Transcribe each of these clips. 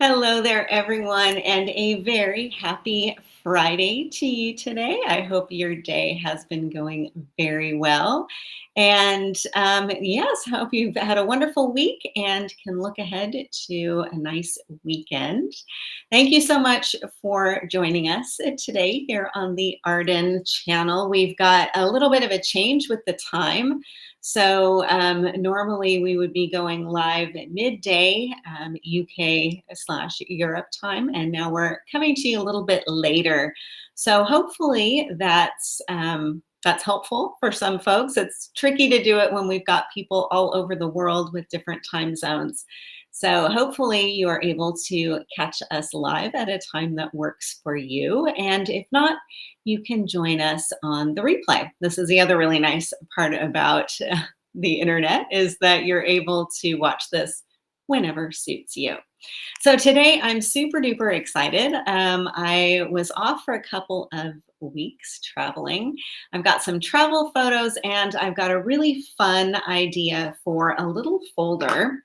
Hello there, everyone, and a very happy Friday to you today. I hope your day has been going very well. And yes, hope you've had a wonderful week and can look ahead to a nice weekend. Thank you so much for joining us today here on the Arden channel. We've got a little bit of a change with the time. So normally we would be going live at midday UK/Europe time, and now we're coming to you a little bit later. So hopefully that's helpful for some folks. It's tricky to do it when we've got people all over the world with different time zones. So hopefully you are able to catch us live at a time that works for you. And if not, you can join us on the replay. This is the other really nice part about the internet is that you're able to watch this whenever suits you. So today I'm super duper excited. I was off for a couple of weeks traveling. I've got some travel photos and I've got a really fun idea for a little folder.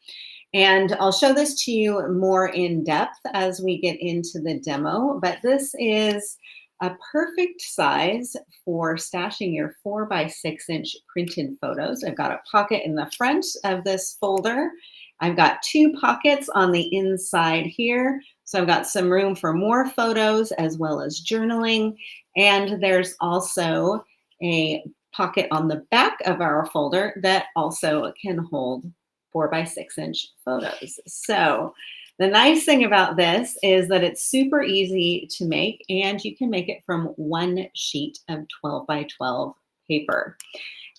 And I'll show this to you more in depth as we get into the demo, but this is a perfect size for stashing your 4x6-inch printed photos. I've got a pocket in the front of this folder. I've got two pockets on the inside here. So I've got some room for more photos as well as journaling. And there's also a pocket on the back of our folder that also can hold 4x6-inch photos. So the nice thing about this is that it's super easy to make, and you can make it from one sheet of 12x12 paper.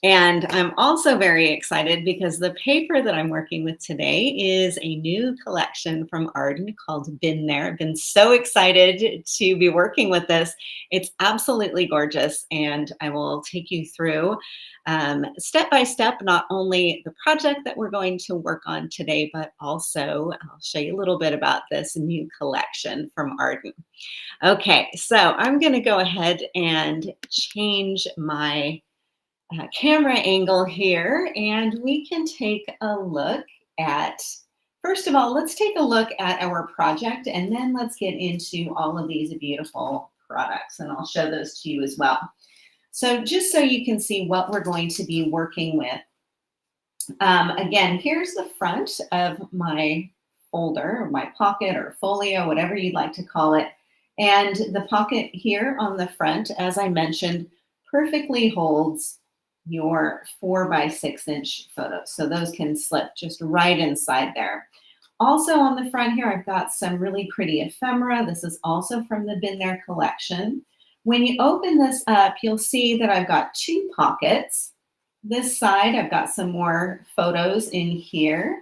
And I'm also very excited because the paper that I'm working with today is a new collection from Arden called Been There. I've been so excited to be working with this. It's absolutely gorgeous, and I will take you through step by step, not only the project that we're going to work on today, but also I'll show you a little bit about this new collection from Arden. Okay, so I'm going to go ahead and change my camera angle here, and we can take a look at, first of all, let's take a look at our project, and then let's get into all of these beautiful products, and I'll show those to you as well. So just so you can see what we're going to be working with. Again, here's the front of my folder, or my pocket, or folio, whatever you'd like to call it. And the pocket here on the front, as I mentioned, perfectly holds your 4x6-inch photos. So those can slip just right inside there. Also on the front here, I've got some really pretty ephemera. This is also from the Been There collection. When you open this up, you'll see that I've got two pockets. This side, I've got some more photos in here.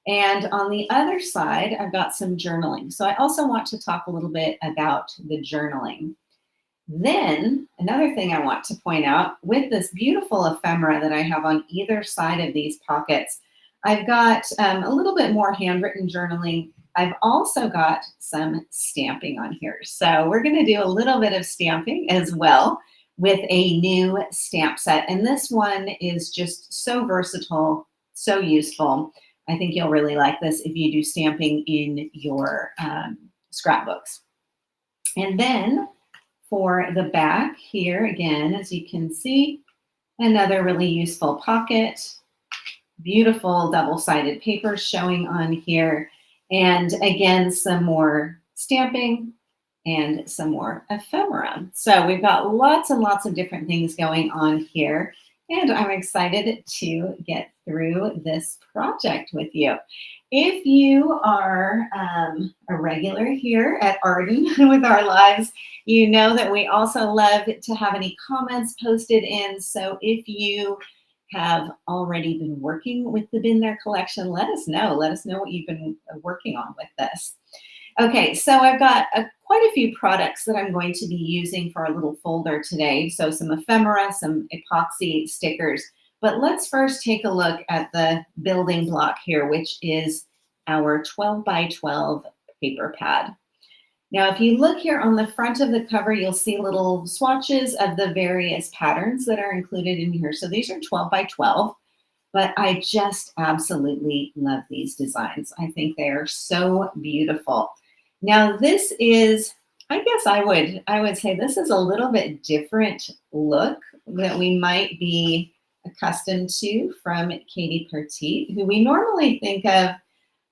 And on the other side, I've got some journaling. So I also want to talk a little bit about the journaling. Then another thing I want to point out, with this beautiful ephemera that I have on either side of these pockets, I've got a little bit more handwritten journaling. I've also got some stamping on here. So we're going to do a little bit of stamping as well with a new stamp set. And this one is just so versatile, so useful. I think you'll really like this if you do stamping in your scrapbooks. And then for the back here, again, as you can see, another really useful pocket, beautiful double-sided paper showing on here. And again, some more stamping and some more ephemera. So we've got lots and lots of different things going on here. And I'm excited to get through this project with you. If you are a regular here at Arden with our lives, you know that we also love to have any comments posted in. So if you have already been working with the Been There collection, let us know. Let us know what you've been working on with this. Okay, so I've got quite a few products that I'm going to be using for our little folder today. So some ephemera, some epoxy stickers. But let's first take a look at the building block here, which is our 12x12 paper pad. Now, if you look here on the front of the cover, you'll see little swatches of the various patterns that are included in here. So these are 12x12. But I just absolutely love these designs. I think they are so beautiful. Now this is, I guess I would say this is a little bit different look that we might be accustomed to from Katie Petit, who we normally think of,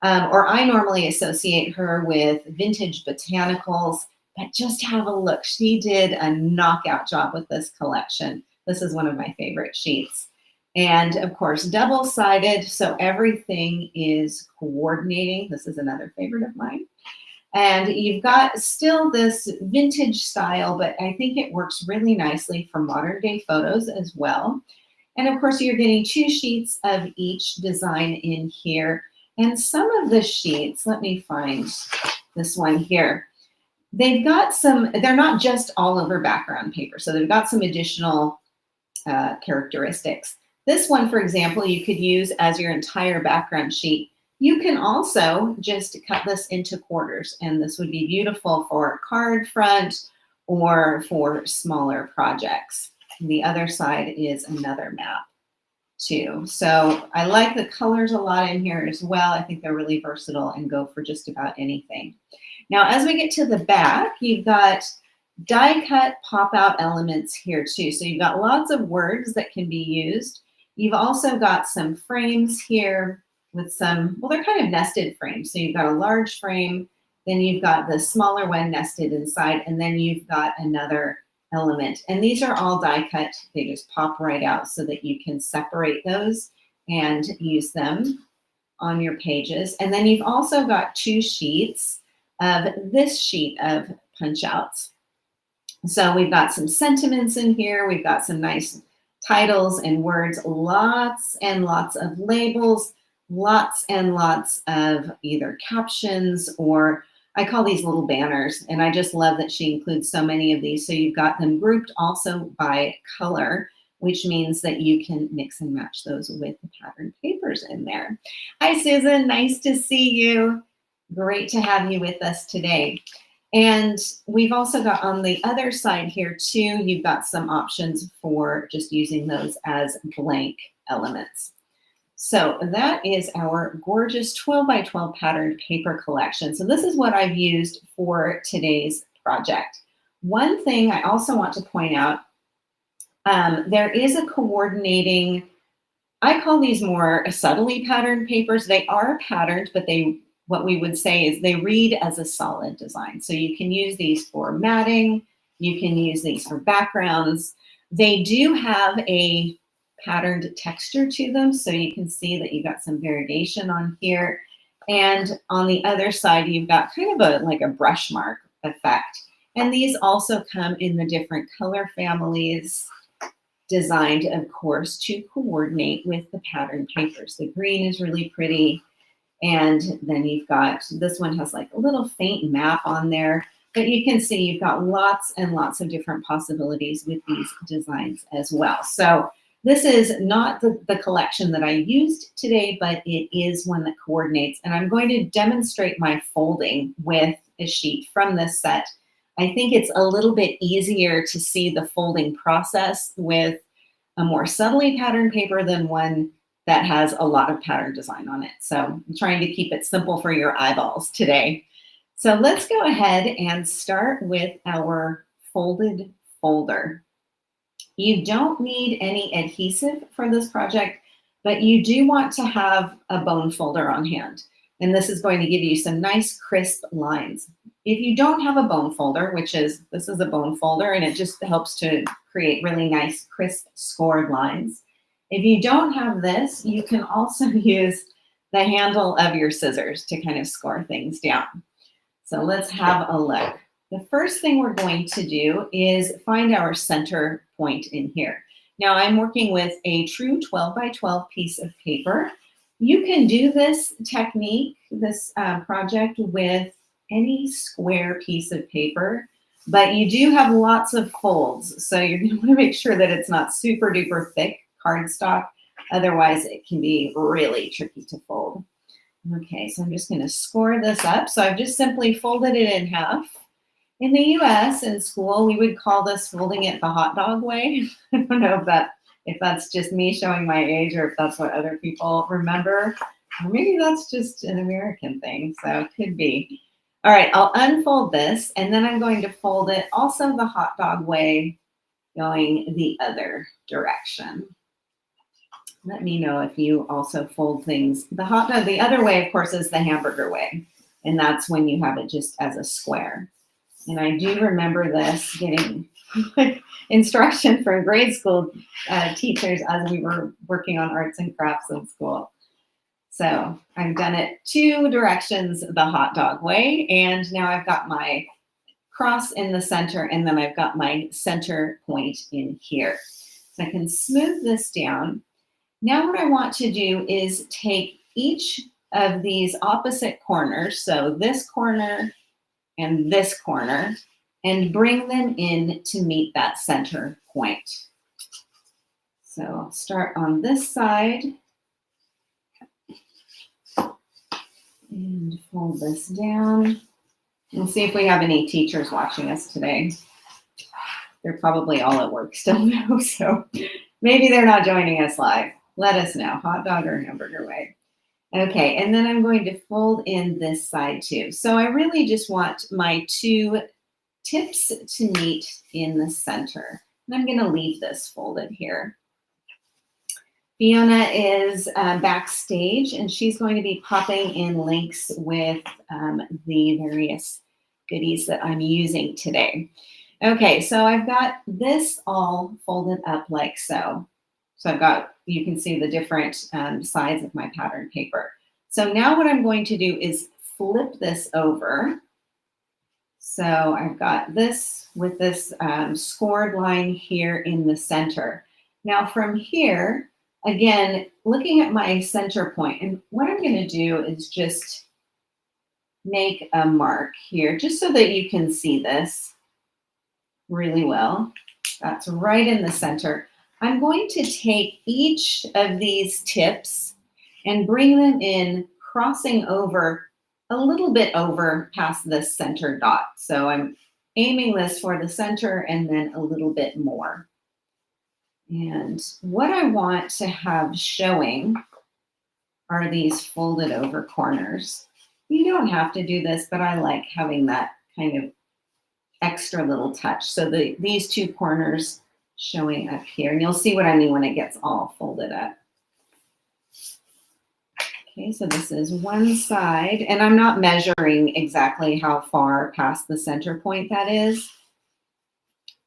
or I normally associate her with vintage botanicals, but just have a look. She did a knockout job with this collection. This is one of my favorite sheets. And of course, double-sided, so everything is coordinating. This is another favorite of mine. And you've got still this vintage style, but I think it works really nicely for modern day photos as well. And of course, you're getting 2 sheets of each design in here. And some of the sheets, let me find this one here. They've got some, they're not just all over background paper. So they've got some additional characteristics. This one, for example, you could use as your entire background sheet. You can also just cut this into quarters, and this would be beautiful for a card front or for smaller projects. The other side is another map too. So I like the colors a lot in here as well. I think they're really versatile and go for just about anything. Now, as we get to the back, you've got die cut pop out elements here too. So you've got lots of words that can be used. You've also got some frames here with some, well, they're kind of nested frames. So you've got a large frame, then you've got the smaller one nested inside, and then you've got another element. And these are all die cut. They just pop right out so that you can separate those and use them on your pages. And then you've also got 2 sheets of this sheet of punch outs. So we've got some sentiments in here. We've got some nice titles and words, lots and lots of labels, lots and lots of either captions, or I call these little banners. And I just love that she includes so many of these. So you've got them grouped also by color, which means that you can mix and match those with the pattern papers in there. Hi, Susan, nice to see you. Great to have you with us today. And we've also got on the other side here too, you've got some options for just using those as blank elements. So that is our gorgeous 12 by 12 patterned paper collection. So this is what I've used for today's project. One thing I also want to point out, there is a coordinating, I call these more subtly patterned papers. They are patterned, but what we would say is they read as a solid design. So you can use these for matting, you can use these for backgrounds. They do have a patterned texture to them, so you can see that you've got some variegation on here. And on the other side, you've got kind of like a brush mark effect. And these also come in the different color families, designed, of course, to coordinate with the pattern papers. The green is really pretty. And then you've got, this one has like a little faint map on there, but you can see you've got lots and lots of different possibilities with these designs as well. So this is not the collection that I used today, but it is one that coordinates. And I'm going to demonstrate my folding with a sheet from this set. I think it's a little bit easier to see the folding process with a more subtly patterned paper than one that has a lot of pattern design on it. So I'm trying to keep it simple for your eyeballs today. So let's go ahead and start with our folded folder. You don't need any adhesive for this project, but you do want to have a bone folder on hand. And this is going to give you some nice crisp lines. If you don't have a bone folder, this is a bone folder, and it just helps to create really nice crisp scored lines. If you don't have this, you can also use the handle of your scissors to kind of score things down. So let's have a look. The first thing we're going to do is find our center point in here. Now I'm working with a true 12 by 12 piece of paper. You can do this technique, this project with any square piece of paper, but you do have lots of folds. So you're going to want to make sure that it's not super duper thick cardstock. Otherwise, it can be really tricky to fold. Okay, so I'm just going to score this up. So I've just simply folded it in half. In the US, in school, we would call this folding it the hot dog way. I don't know if that if that's just me showing my age or if that's what other people remember. Or maybe that's just an American thing, so it could be. All right, I'll unfold this, and then I'm going to fold it also the hot dog way, going the other direction. Let me know if you also fold things. The hot dog, the other way, of course, is the hamburger way, and that's when you have it just as a square. And I do remember this getting instruction from grade school teachers as we were working on arts and crafts in school. So I've done it 2 directions the hot dog way, and now I've got my cross in the center, and then I've got my center point in here. So I can smooth this down. Now what I want to do is take each of these opposite corners, so this corner and this corner, and bring them in to meet that center point. So I'll start on this side and fold this down. And see if we have any teachers watching us today. They're probably all at work still now, so maybe they're not joining us live. Let us know, hot dog or hamburger way. Okay, and then I'm going to fold in this side too. So I really just want my 2 tips to meet in the center. And I'm gonna leave this folded here. Fiona is backstage, and she's going to be popping in links with the various goodies that I'm using today. Okay, so I've got this all folded up like so. So I've got, you can see the different sides of my pattern paper. So now what I'm going to do is flip this over. So I've got this with this scored line here in the center. Now from here, again, looking at my center point, and what I'm going to do is just make a mark here, just so that you can see this really well. That's right in the center. I'm going to take each of these tips and bring them in, crossing over a little bit over past this center dot. So I'm aiming this for the center and then a little bit more. And what I want to have showing are these folded over corners. You don't have to do this, but I like having that kind of extra little touch. So these 2 corners showing up here, and you'll see what I mean when it gets all folded up. Okay, so this is one side, and I'm not measuring exactly how far past the center point that is,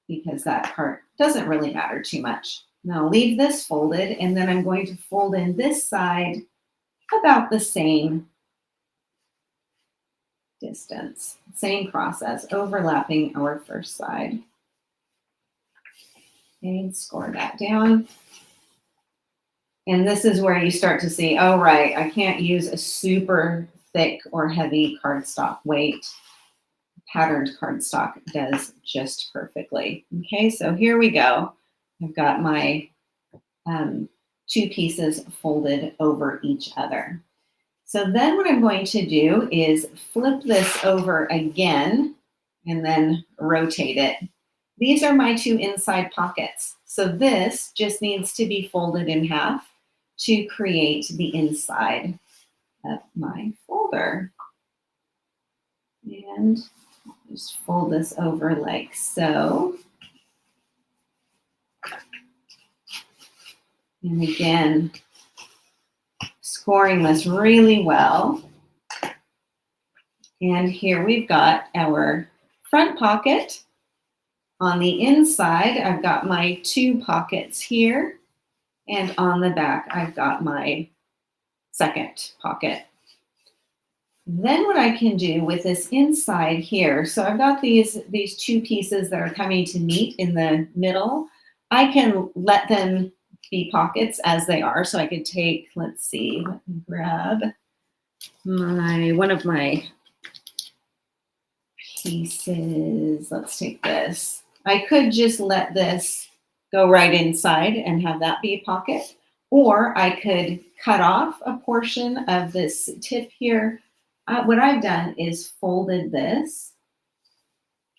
because that part doesn't really matter too much. Now I'll leave this folded, and then I'm going to fold in this side about the same distance. Same process, overlapping our first side. Okay, score that down. And this is where you start to see, oh, right, I can't use a super thick or heavy cardstock weight. Patterned cardstock does just perfectly. Okay, so here we go. I've got my 2 pieces folded over each other. So then what I'm going to do is flip this over again and then rotate it. These are my 2 inside pockets. So this just needs to be folded in half to create the inside of my folder. And just fold this over like so. And again, scoring this really well. And here we've got our front pocket. On the inside, I've got my 2 pockets here. And on the back, I've got my second pocket. Then what I can do with this inside here, so I've got these 2 pieces that are coming to meet in the middle. I can let them be pockets as they are. So I could take, let's see, let me grab one of my pieces. Let's take this. I could just let this go right inside and have that be a pocket, or I could cut off a portion of this tip here. What I've done is folded this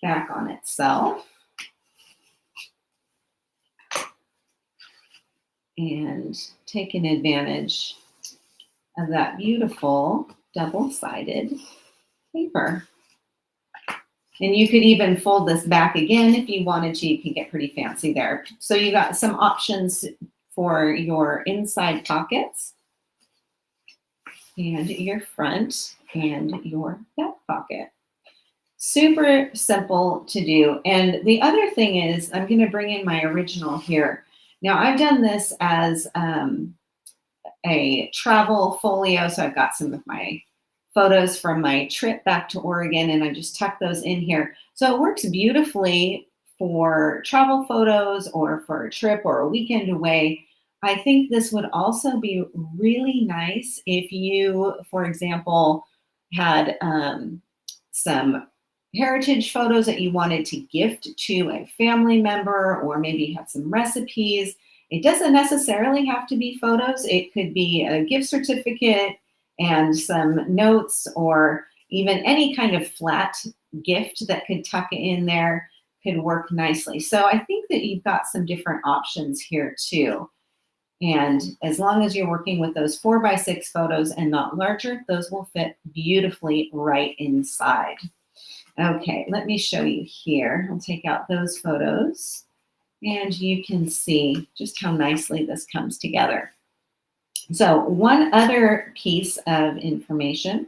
back on itself. and taking advantage of that beautiful double-sided paper. And you could even fold this back again if you wanted to. You can get pretty fancy there. So you got some options for your inside pockets and your front and your back pocket. Super simple to do. And the other thing is, I'm going to bring in my original here. Now, I've done this as a travel folio. So I've got some of my photos from my trip back to Oregon, and I just tucked those in here. So it works beautifully for travel photos or for a trip or a weekend away. I think this would also be really nice if you, for example, had some heritage photos that you wanted to gift to a family member, or maybe you had some recipes. It doesn't necessarily have to be photos. It could be a gift certificate and some notes, or even any kind of flat gift that could tuck in there could work nicely. So I think that you've got some different options here too. And as long as you're working with those 4x6 photos and not larger, those will fit beautifully right inside. Okay, let me show you here. I'll take out those photos and you can see just how nicely this comes together. So one other piece of information.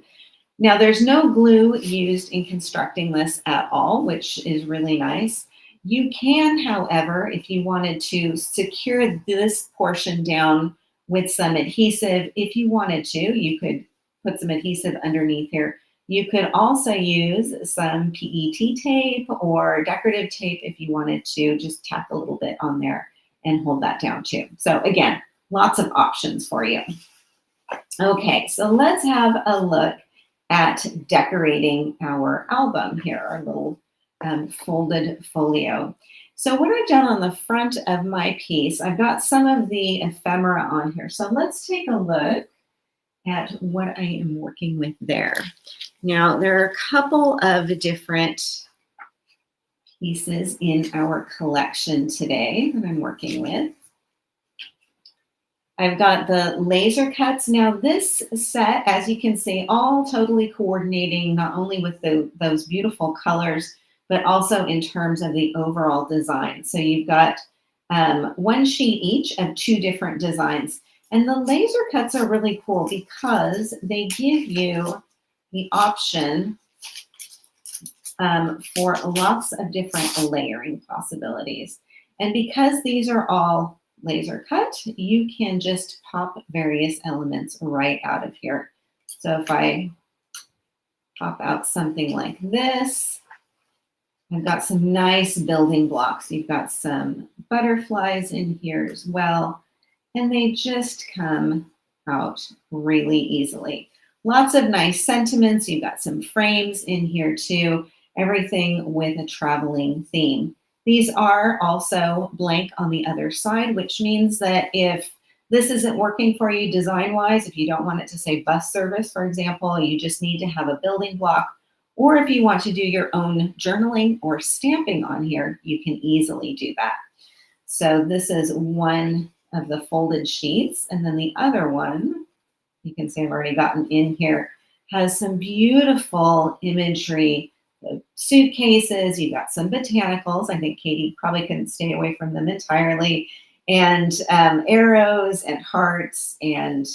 Now there's no glue used in constructing this at all, which is really nice. You can, however, if you wanted to secure this portion down with some adhesive, if you wanted to, you could put some adhesive underneath here. You could also use some PET tape or decorative tape if you wanted to just tack a little bit on there and hold that down too. So again, lots of options for you. Okay, so let's have a look at decorating our album here, our little folded folio. So what I've done on the front of my piece, I've got some of the ephemera on here. So let's take a look at what I am working with there. Now, there are a couple of different pieces in our collection today that I'm working with. I've got the laser cuts. Now this set, as you can see, all totally coordinating not only with those beautiful colors, but also in terms of the overall design. So you've got one sheet each of two different designs. And the laser cuts are really cool because they give you the option for lots of different layering possibilities. And because these are all laser cut, you can just pop various elements right out of here. So if I pop out something like this, I've got some nice building blocks. You've got some butterflies in here as well, and they just come out really easily. Lots of nice sentiments. You've got some frames in here too, everything with a traveling theme. These are also blank on the other side, which means that if this isn't working for you design-wise, if you don't want it to say bus service, for example, you just need to have a building block, or if you want to do your own journaling or stamping on here, you can easily do that. So this is one of the folded sheets, and then the other one, you can see I've already gotten in here, has some beautiful imagery. The suitcases, you've got some botanicals. I think Katie probably couldn't stay away from them entirely. And arrows and hearts and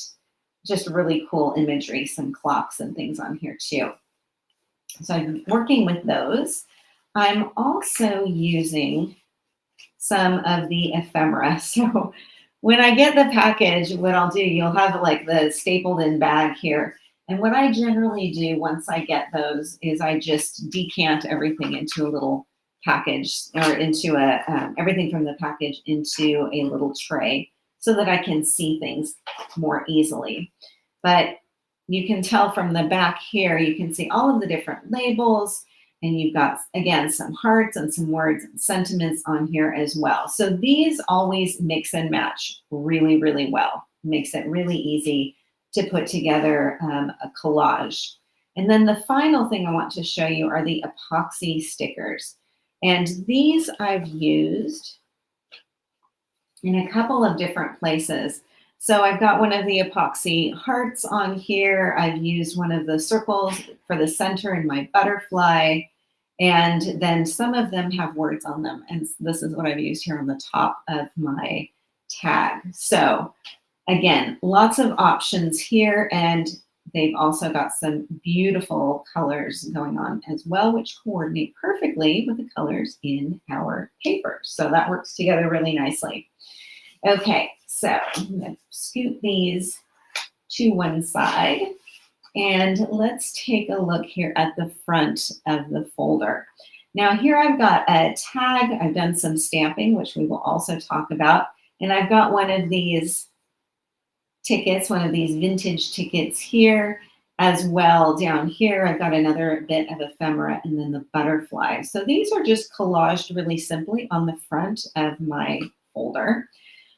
just really cool imagery, some clocks and things on here too. So I'm working with those. I'm also using some of the ephemera. So when I get the package, what I'll do, you'll have like the stapled in bag here. And what I generally do once I get those is I just decant everything into a little package, or into everything from the package into a little tray so that I can see things more easily. But you can tell from the back here, you can see all of the different labels, and you've got, again, some hearts and some words and sentiments on here as well. So these always mix and match really, really well. Makes it really easy to put together a collage. And then the final thing I want to show you are the epoxy stickers. And these I've used in a couple of different places. So I've got one of the epoxy hearts on here. I've used one of the circles for the center in my butterfly. And then some of them have words on them. And this is what I've used here on the top of my tag. So again, lots of options here. And they've also got some beautiful colors going on as well, which coordinate perfectly with the colors in our paper. So that works together really nicely. Okay, so I'm going to scoot these to one side. And let's take a look here at the front of the folder. Now here I've got a tag. I've done some stamping, which we will also talk about. And I've got one of these tickets, one of these vintage tickets here as well. Down here, I've got another bit of ephemera and then the butterfly. So these are just collaged really simply on the front of my folder.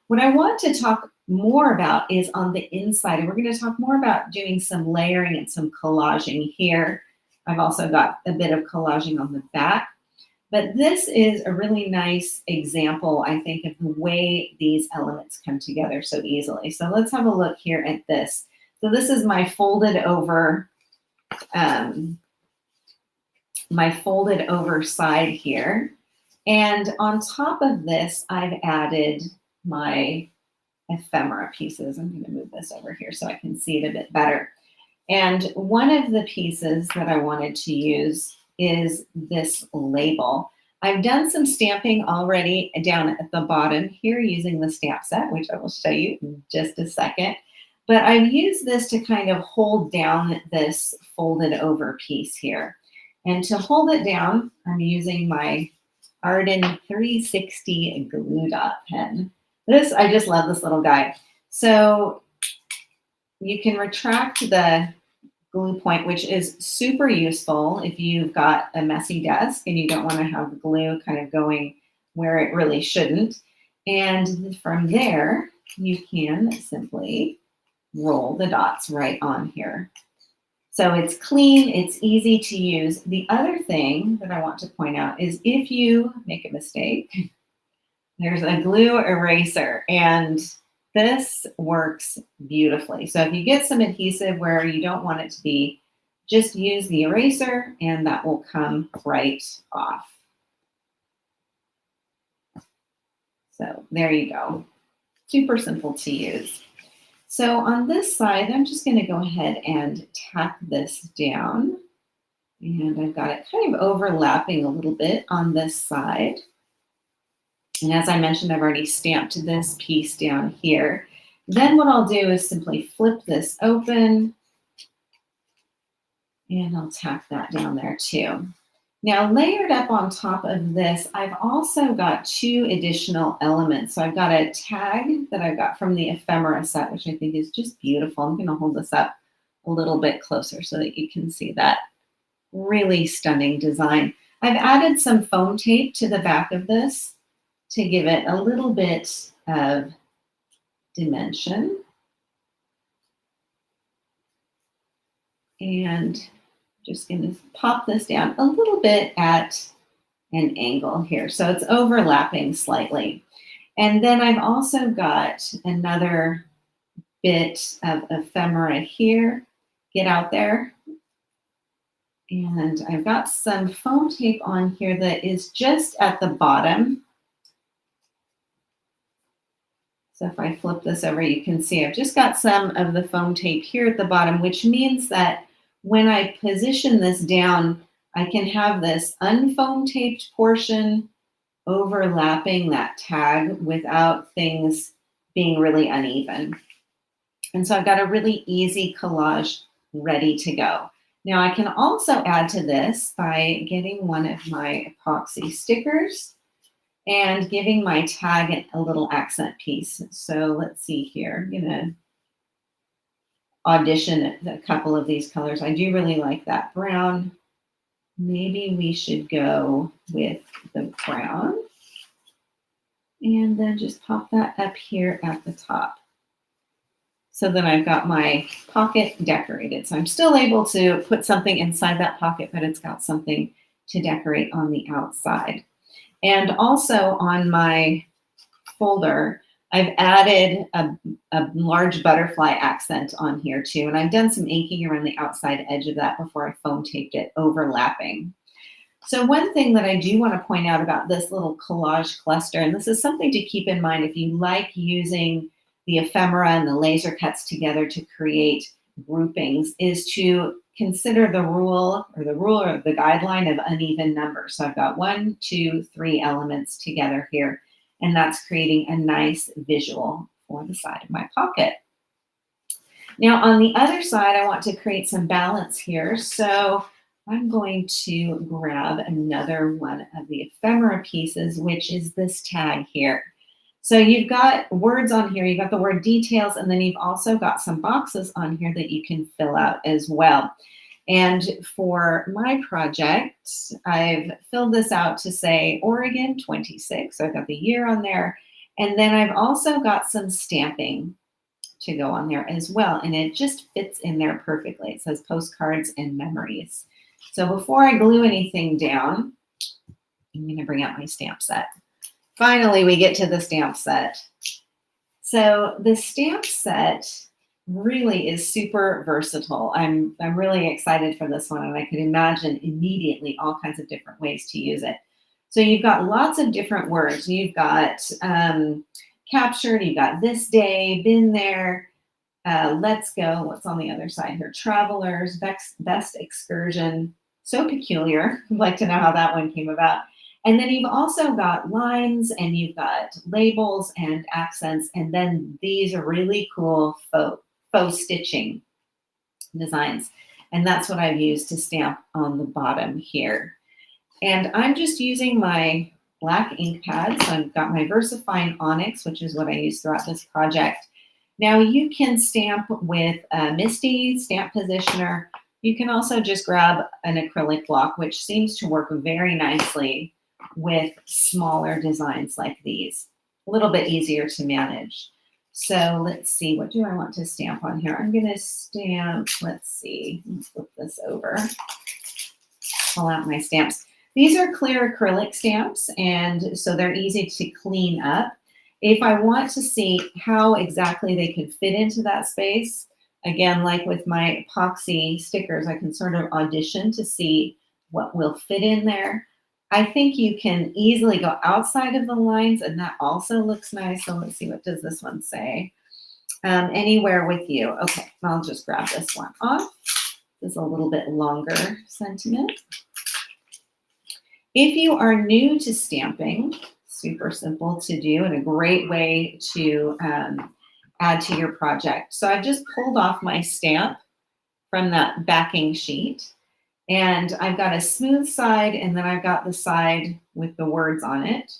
What I want to talk more about is on the inside, and we're going to talk more about doing some layering and some collaging here. I've also got a bit of collaging on the back, but this is a really nice example, I think, of the way these elements come together so easily. So let's have a look here at this. So this is my folded over side here. And on top of this, I've added my ephemera pieces. I'm going to move this over here so I can see it a bit better. And one of the pieces that I wanted to use is this label. I've done some stamping already down at the bottom here using the stamp set, which I will show you in just a second. But I've used this to kind of hold down this folded over piece here. And to hold it down, I'm using my Arden 360 glue dot pen. I just love this little guy. So you can retract the glue point, which is super useful if you've got a messy desk and you don't want to have the glue kind of going where it really shouldn't. And from there, you can simply roll the dots right on here. So it's clean, it's easy to use. The other thing that I want to point out is if you make a mistake, there's a glue eraser, and this works beautifully. So if you get some adhesive where you don't want it to be, just use the eraser and that will come right off. So there you go. Super simple to use. So on this side, I'm just going to go ahead and tack this down. And I've got it kind of overlapping a little bit on this side. And as I mentioned, I've already stamped this piece down here. Then what I'll do is simply flip this open and I'll tack that down there too. Now, layered up on top of this, I've also got two additional elements. So I've got a tag that I've got from the ephemera set, which I think is just beautiful. I'm going to hold this up a little bit closer so that you can see that really stunning design. I've added some foam tape to the back of this to give it a little bit of dimension. And just going to pop this down a little bit at an angle here. So it's overlapping slightly. And then I've also got another bit of ephemera here. Get out there. And I've got some foam tape on here that is just at the bottom. So if I flip this over, you can see I've just got some of the foam tape here at the bottom, which means that when I position this down, I can have this unfoam taped portion overlapping that tag without things being really uneven. And so I've got a really easy collage ready to go. Now I can also add to this by getting one of my epoxy stickers and giving my tag a little accent piece. So let's see here. I'm gonna audition a couple of these colors. I do really like that brown. Maybe we should go with the brown. And then just pop that up here at the top. So then I've got my pocket decorated. So I'm still able to put something inside that pocket, but it's got something to decorate on the outside. And also on my folder, I've added a large butterfly accent on here too, and I've done some inking around the outside edge of that before I foam taped it, overlapping. So one thing that I do want to point out about this little collage cluster, and this is something to keep in mind if you like using the ephemera and the laser cuts together to create groupings, is to consider the rule or the guideline of uneven numbers. So I've got 1, 2, 3 elements together here, and that's creating a nice visual for the side of my pocket. Now on the other side, I want to create some balance here. So I'm going to grab another one of the ephemera pieces, which is this tag here. So you've got words on here, you've got the word details, and then you've also got some boxes on here that you can fill out as well. And for my project, I've filled this out to say Oregon 26. So I've got the year on there. And then I've also got some stamping to go on there as well. And it just fits in there perfectly. It says postcards and memories. So before I glue anything down, I'm going to bring out my stamp set. Finally, we get to the stamp set. So the stamp set really is super versatile. I'm really excited for this one, and I could imagine immediately all kinds of different ways to use it. So you've got lots of different words. You've got captured, you've got this day, been there, let's go, what's on the other side here? Travelers, best excursion, so peculiar. I'd like to know how that one came about. And then you've also got lines, and you've got labels and accents, and then these are really cool faux stitching designs. And that's what I've used to stamp on the bottom here. And I'm just using my black ink pad. So I've got my VersaFine Onyx, which is what I use throughout this project. Now you can stamp with a Misty stamp positioner. You can also just grab an acrylic block, which seems to work very nicely with smaller designs like these. A little bit easier to manage. So let's see, what do I want to stamp on here? I'm going to stamp, let's see, let's flip this over, pull out my stamps. These are clear acrylic stamps, and so they're easy to clean up. If I want to see how exactly they could fit into that space, again, like with my epoxy stickers, I can sort of audition to see what will fit in there. I think you can easily go outside of the lines, and that also looks nice. So let's see, what does this one say? Anywhere with you. Okay, I'll just grab this one off. This is a little bit longer sentiment. If you are new to stamping, super simple to do and a great way to add to your project. So I've just pulled off my stamp from that backing sheet. And I've got a smooth side, and then I've got the side with the words on it.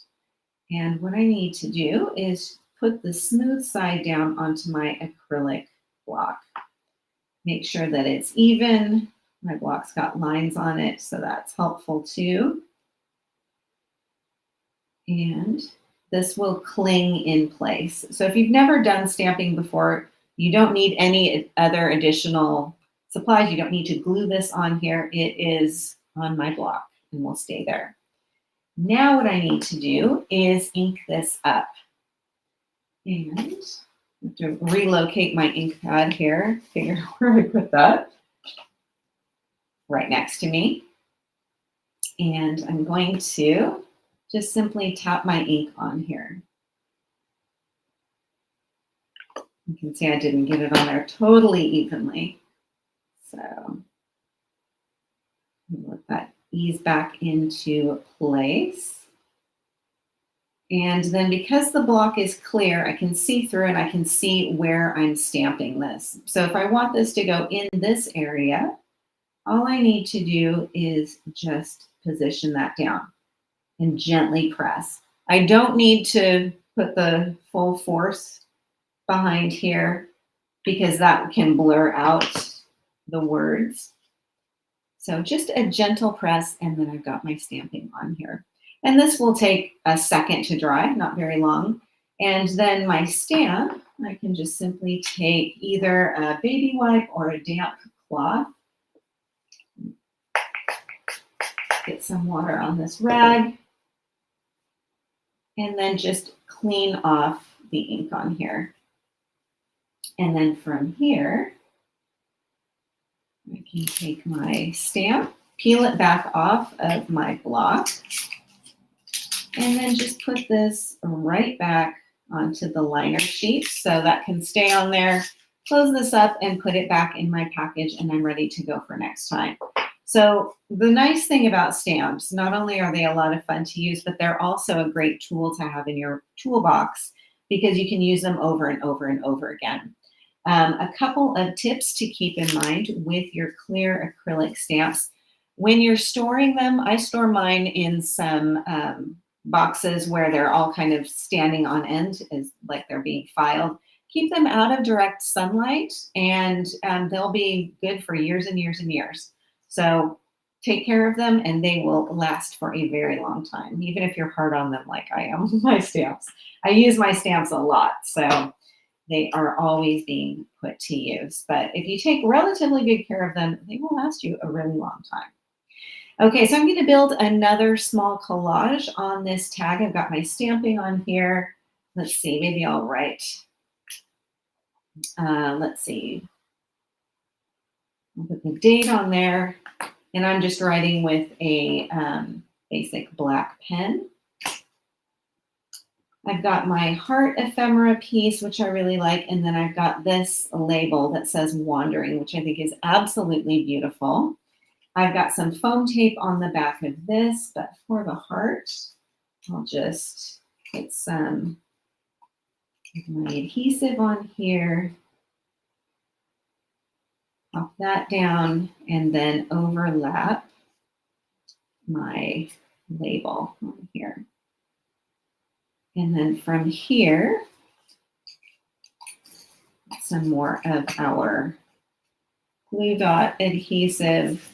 And what I need to do is put the smooth side down onto my acrylic block. Make sure that it's even. My block's got lines on it, so that's helpful too. And this will cling in place. So if you've never done stamping before, you don't need any other additional supplies. You don't need to glue this on here. It is on my block and will stay there. Now what I need to do is ink this up. And I have to relocate my ink pad here, figure out where I put that. Right next to me. And I'm going to just simply tap my ink on here. You can see I didn't get it on there totally evenly. So let that ease back into place. And then because the block is clear, I can see through and I can see where I'm stamping this. So if I want this to go in this area, all I need to do is just position that down and gently press. I don't need to put the full force behind here because that can blur out the words. So just a gentle press, and then I've got my stamping on here. And this will take a second to dry, not very long. And then my stamp, I can just simply take either a baby wipe or a damp cloth. Get some water on this rag. And then just clean off the ink on here. And then from here, I can take my stamp, peel it back off of my block, and then just put this right back onto the liner sheet so that can stay on there. Close this up and put it back in my package, and I'm ready to go for next time. So the nice thing about stamps, not only are they a lot of fun to use, but they're also a great tool to have in your toolbox because you can use them over and over and over again. A couple of tips to keep in mind with your clear acrylic stamps. When you're storing them, I store mine in some boxes where they're all kind of standing on end, as like they're being filed. Keep them out of direct sunlight, and they'll be good for years and years and years. So take care of them, and they will last for a very long time, even if you're hard on them like I am with my stamps. I use my stamps a lot, so they are always being put to use. But if you take relatively good care of them, they will last you a really long time. Okay, so I'm going to build another small collage on this tag. I've got my stamping on here. Let's see, maybe I'll write. Let's see. I'll put the date on there, and I'm just writing with a basic black pen. I've got my heart ephemera piece, which I really like, and then I've got this label that says Wandering, which I think is absolutely beautiful. I've got some foam tape on the back of this, but for the heart, I'll just put some of my adhesive on here, pop that down, and then overlap my label on here. And then from here, some more of our glue dot adhesive,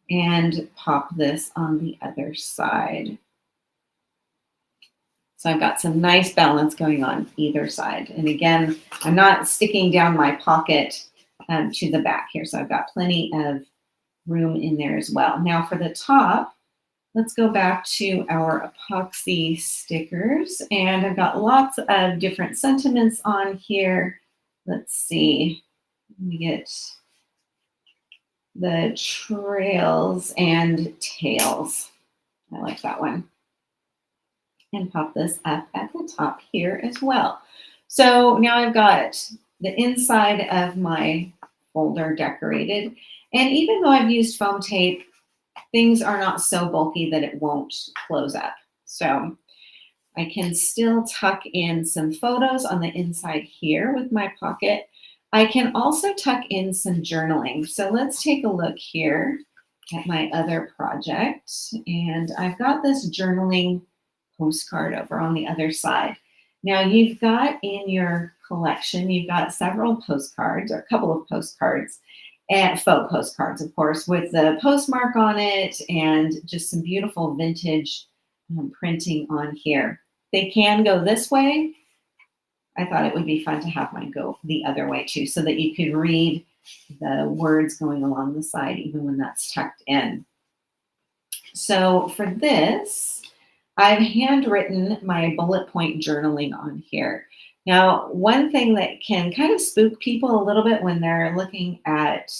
and pop this on the other side. So I've got some nice balance going on either side. And again, I'm not sticking down my pocket to the back here. So I've got plenty of room in there as well. Now for the top, let's go back to our epoxy stickers. And I've got lots of different sentiments on here. Let's see, let me get the trails and tails. I like that one. And pop this up at the top here as well. So now I've got the inside of my folder decorated. And even though I've used foam tape, things are not so bulky that it won't close up. So I can still tuck in some photos on the inside here with my pocket. I can also tuck in some journaling. So let's take a look here at my other project. And I've got this journaling postcard over on the other side. Now you've got in your collection, you've got several postcards, or a couple of postcards, and faux postcards, of course, with the postmark on it and just some beautiful vintage printing on here. They can go this way. I thought it would be fun to have mine go the other way too, so that you could read the words going along the side even when that's tucked in. So for this, I've handwritten my bullet point journaling on here. Now, one thing that can kind of spook people a little bit when they're looking at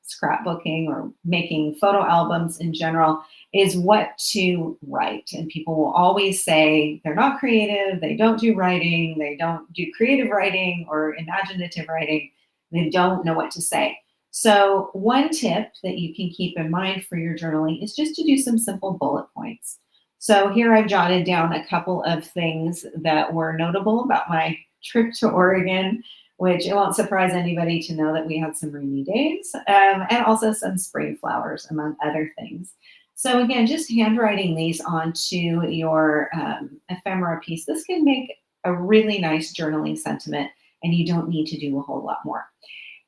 scrapbooking or making photo albums in general is what to write. And people will always say they're not creative, they don't do writing, they don't do creative writing or imaginative writing, they don't know what to say. So one tip that you can keep in mind for your journaling is just to do some simple bullet points. So here I've jotted down a couple of things that were notable about my trip to Oregon, which it won't surprise anybody to know that we had some rainy days and also some spring flowers, among other things. So again, just handwriting these onto your ephemera piece, this can make a really nice journaling sentiment, and you don't need to do a whole lot more.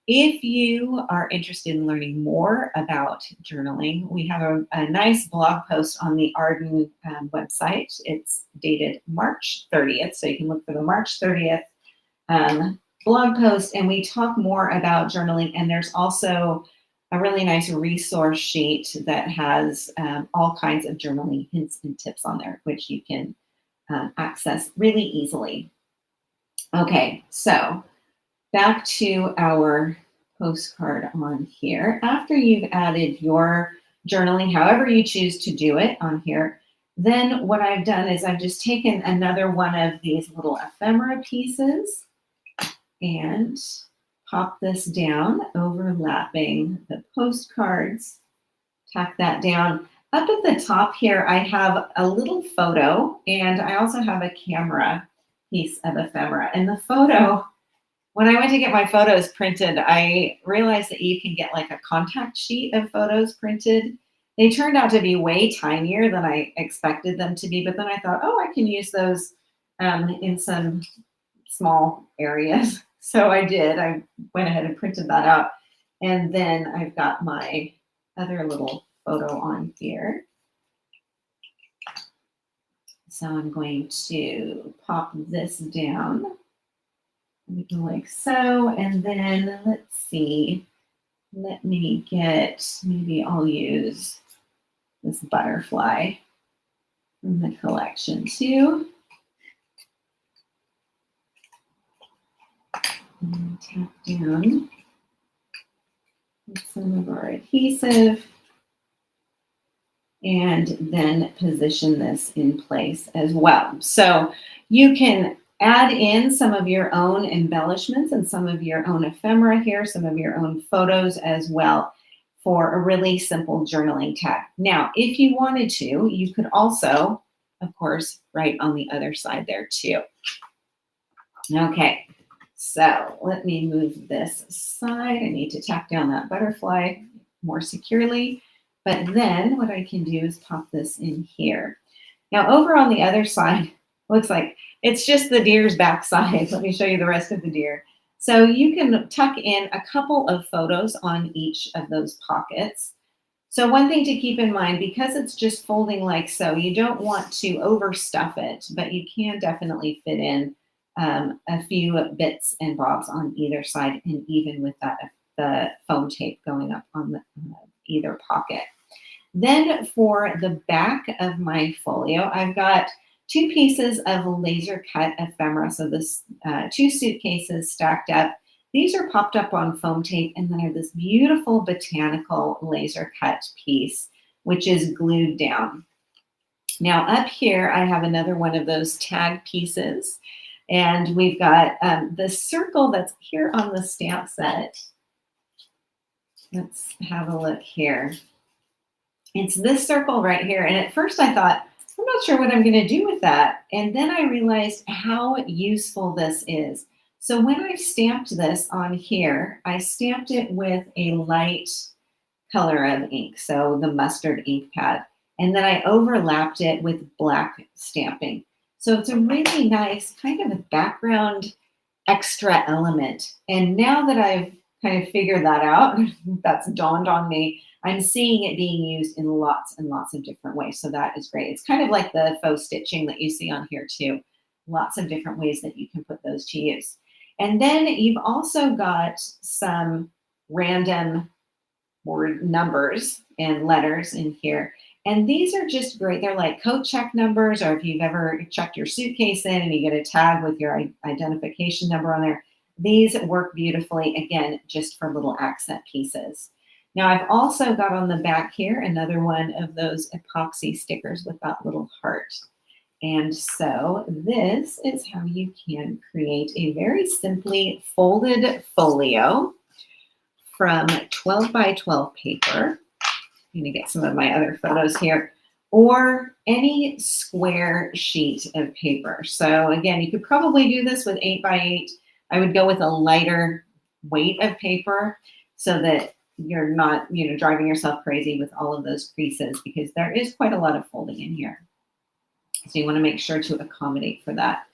If you are interested in learning more about journaling, we have a nice blog post on the Arden website. It's dated March 30th, so you can look for the March 30th blog post, and we talk more about journaling. And there's also a really nice resource sheet that has all kinds of journaling hints and tips on there, which you can access really easily. Okay, so back to our postcard on here. After you've added your journaling, however you choose to do it on here, then what I've done is I've just taken another one of these little ephemera pieces and pop this down, overlapping the postcards, tack that down. Up at the top here, I have a little photo, and I also have a camera piece of ephemera. And the photo, when I went to get my photos printed, I realized that you can get like a contact sheet of photos printed. They turned out to be way tinier than I expected them to be, but then I thought, oh, I can use those in some small areas. So I did. I went ahead and printed that out. And then I've got my other little photo on here. So I'm going to pop this down like so. And then let's see, let me get, maybe I'll use this butterfly from the collection too. And tap down with some of our adhesive, and then position this in place as well. So you can add in some of your own embellishments and some of your own ephemera here, some of your own photos as well, for a really simple journaling tag. Now, if you wanted to, you could also, of course, write on the other side there too. Okay. So let me move this aside. I need to tack down that butterfly more securely. But then what I can do is pop this in here. Now over on the other side, looks like it's just the deer's backside. Let me show you the rest of the deer. So you can tuck in a couple of photos on each of those pockets. So one thing to keep in mind, because it's just folding like so, you don't want to overstuff it, but you can definitely fit in a few bits and bobs on either side, and even with that the foam tape going up on the, either pocket. Then for the back of my folio, I've got two pieces of laser cut ephemera. So this two suitcases stacked up. These are popped up on foam tape, and then I have this beautiful botanical laser cut piece, which is glued down. Now up here, I have another one of those tag pieces. And we've got the circle that's here on the stamp set. Let's have a look here. It's this circle right here. And at first I thought, I'm not sure what I'm going to do with that. And then I realized how useful this is. So when I stamped this on here, I stamped it with a light color of ink, so the mustard ink pad. And then I overlapped it with black stamping. So it's a really nice kind of a background extra element. And now that I've kind of figured that out, that's dawned on me, I'm seeing it being used in lots and lots of different ways. So that is great. It's kind of like the faux stitching that you see on here too. Lots of different ways that you can put those to use. And then you've also got some random word numbers and letters in here. And these are just great. They're like coat check numbers, or if you've ever checked your suitcase in and you get a tag with your identification number on there, these work beautifully, again, just for little accent pieces. Now I've also got on the back here another one of those epoxy stickers with that little heart. And so this is how you can create a very simply folded folio from 12 by 12 paper. I'm going to get some of my other photos here, or any square sheet of paper. So again, you could probably do this with 8 by 8. I would go with a lighter weight of paper so that you're not, driving yourself crazy with all of those creases, because there is quite a lot of folding in here. So you want to make sure to accommodate for that.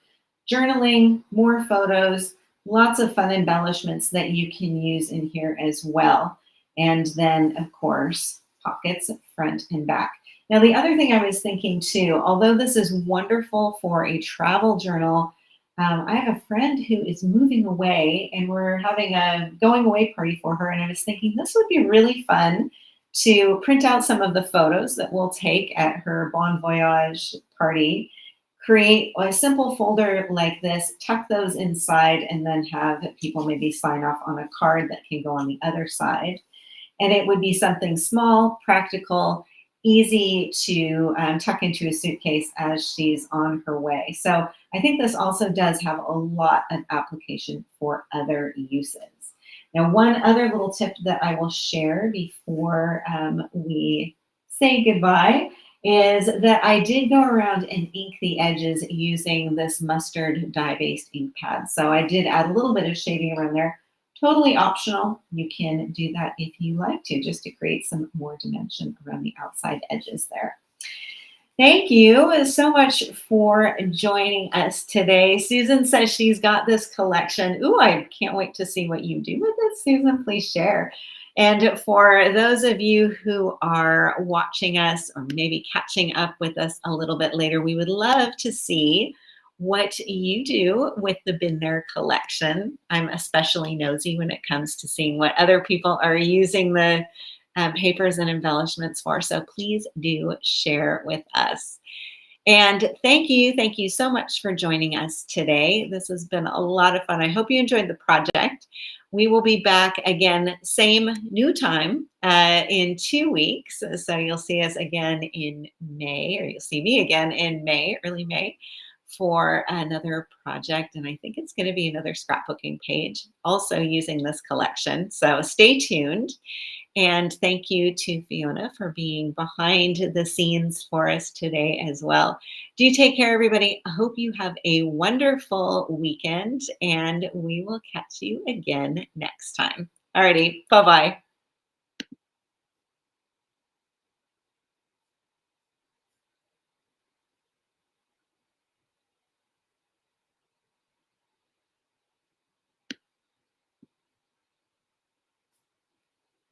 Journaling, more photos, lots of fun embellishments that you can use in here as well. And then, of course, pockets front and back. Now, the other thing I was thinking too, although this is wonderful for a travel journal, I have a friend who is moving away, and we're having a going away party for her. And I was thinking this would be really fun to print out some of the photos that we'll take at her Bon Voyage party, create a simple folder like this, tuck those inside, and then have people maybe sign off on a card that can go on the other side. And it would be something small, practical, easy to tuck into a suitcase as she's on her way. So I think this also does have a lot of application for other uses. Now, one other little tip that I will share before we say goodbye is that I did go around and ink the edges using this mustard dye-based ink pad. So I did add a little bit of shading around there. Totally optional. You can do that if you like to, just to create some more dimension around the outside edges there. Thank you so much for joining us today. Susan says she's got this collection. Ooh, I can't wait to see what you do with it, Susan. Please share. And for those of you who are watching us or maybe catching up with us a little bit later, we would love to see what you do with the Been There collection. I'm especially nosy when it comes to seeing what other people are using the papers and embellishments for. So please do share with us. And thank you so much for joining us today. This has been a lot of fun. I hope you enjoyed the project. We will be back again, same new time in 2 weeks. So you'll see us again in May, or you'll see me again in May, early May, for another project. And I think it's going to be another scrapbooking page, also using this collection. So stay tuned. And thank you to Fiona for being behind the scenes for us today as well. Do take care, everybody. I hope you have a wonderful weekend, and we will catch you again next time. Alrighty, bye-bye.